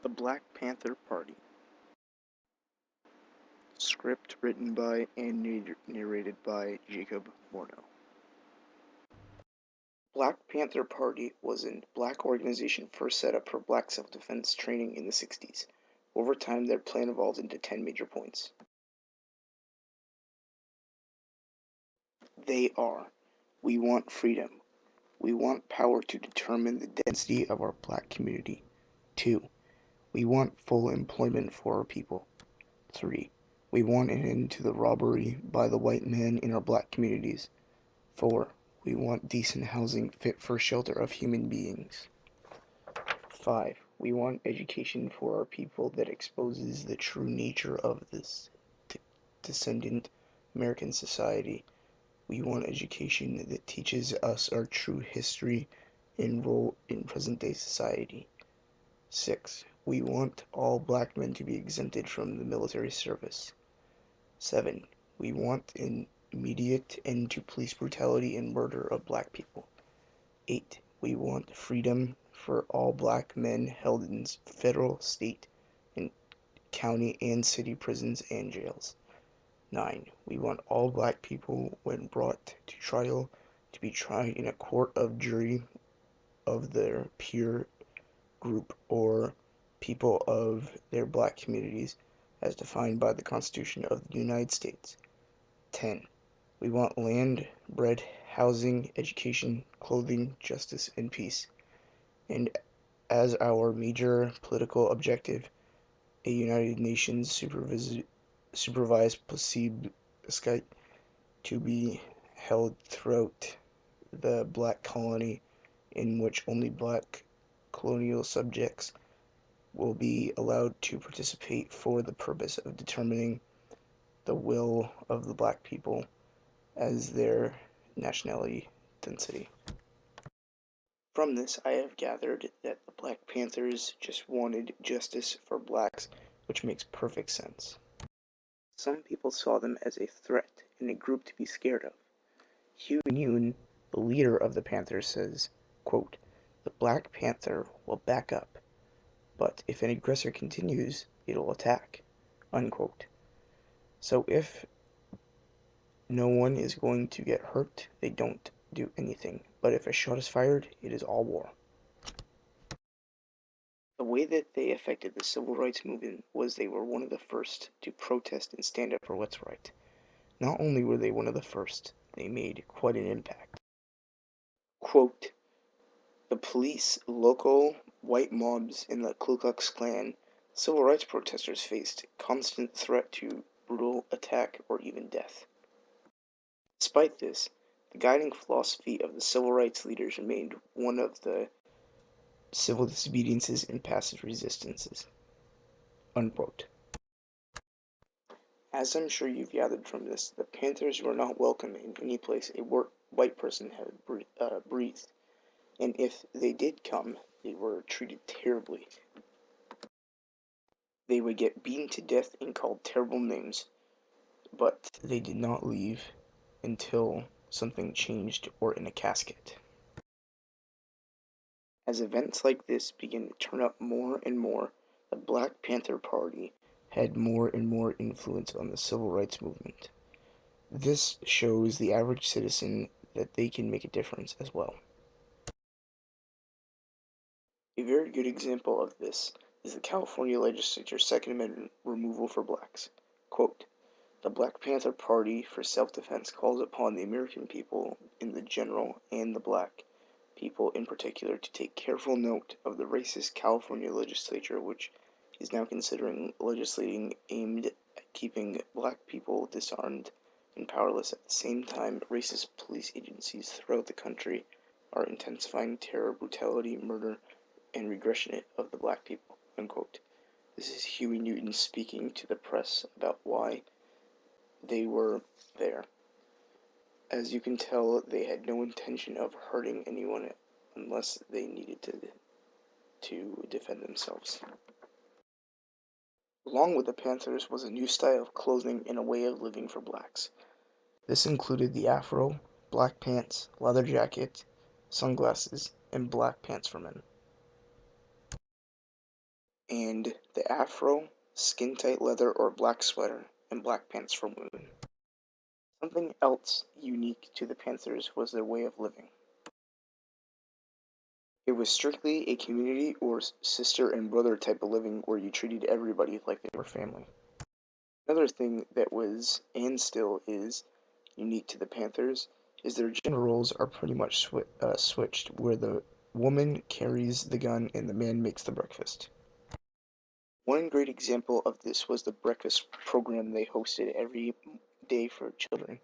The Black Panther Party. Script written by and narrated by Jacob Morneau. Black Panther Party was a black organization first set up for black self-defense training in the 60s. Over time, their plan evolved into 10 major points. They are: we want freedom. We want power to determine the density of our black community. 2. We want full employment for our people. 3. We want an end to the robbery by the white man in our black communities. 4. We want decent housing fit for shelter of human beings. 5. We want education for our people that exposes the true nature of this descendant American society. We want education that teaches us our true history and role in present-day society. 6. We want all black men to be exempted from the military service. 7. We want an immediate end to police brutality and murder of black people. 8. We want freedom for all black men held in federal, state, and county and city prisons and jails. 9. We want all black people, when brought to trial, to be tried in a court of jury of their peer group or people of their black communities as defined by the Constitution of the United States. 10. We want land, bread, housing, education, clothing, justice, and peace. And as our major political objective, a United Nations supervised plebiscite to be held throughout the black colony, in which only black colonial subjects will be allowed to participate for the purpose of determining the will of the black people as their nationality density. From this, I have gathered that the Black Panthers just wanted justice for blacks, which makes perfect sense. Some people saw them as a threat and a group to be scared of. Hugh Newton, the leader of the Panthers, says, quote, "The Black Panther will back up, but if an aggressor continues, it'll attack." Unquote. So if no one is going to get hurt, they don't do anything. But if a shot is fired, it is all war. The way that they affected the civil rights movement was they were one of the first to protest and stand up for what's right. Not only were they one of the first, they made quite an impact. Quote, "The police, local white mobs, and the Ku Klux Klan, civil rights protesters faced constant threat to brutal attack or even death. Despite this, the guiding philosophy of the civil rights leaders remained one of the civil disobediences and passive resistances." Unquote. As I'm sure you've gathered from this, the Panthers were not welcome in any place a white person had breathed, and if they did come, they were treated terribly. They would get beaten to death and called terrible names, but they did not leave until something changed or in a casket. As events like this began to turn up more and more, the Black Panther Party had more and more influence on the civil rights movement. This shows the average citizen that they can make a difference as well. A very good example of this is the California Legislature's Second Amendment removal for blacks. Quote, "The Black Panther Party for Self-Defense calls upon the American people in the general and the black people in particular to take careful note of the racist California legislature, which is now considering legislating aimed at keeping black people disarmed and powerless. At the same time, racist police agencies throughout the country are intensifying terror, brutality, murder, and regression of the black people." Unquote. This is Huey Newton speaking to the press about why they were there. As you can tell, they had no intention of hurting anyone unless they needed to defend themselves. Along with the Panthers was a new style of clothing and a way of living for blacks. This included the afro, black pants, leather jacket, sunglasses, and black pants for men. and the afro, skin-tight leather or black sweater, and black pants for women. Something else unique to the Panthers was their way of living. It was strictly a community or sister and brother type of living where you treated everybody like they were family. Another thing that was, and still is, unique to the Panthers is their gender roles are pretty much switched, where the woman carries the gun and the man makes the breakfast. One great example of this was the breakfast program they hosted every day for children.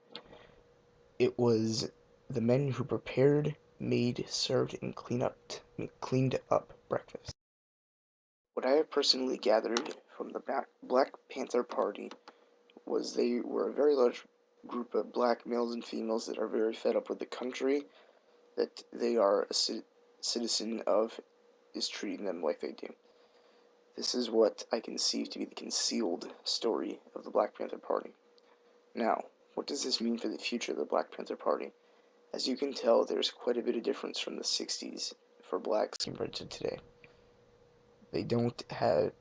It was the men who prepared, made, served, and cleaned up breakfast. What I have personally gathered from the Black Panther Party was they were a very large group of black males and females that are very fed up with the country that they are a citizen of is treating them like they do. This is what I conceive to be the concealed story of the Black Panther Party. Now, what does this mean for the future of the Black Panther Party? As you can tell, there's quite a bit of difference from the 60s for blacks compared to today. They don't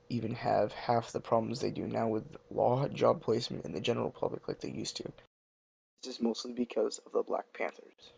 even have half the problems they do now with law, job placement, and the general public like they used to. This is mostly because of the Black Panthers.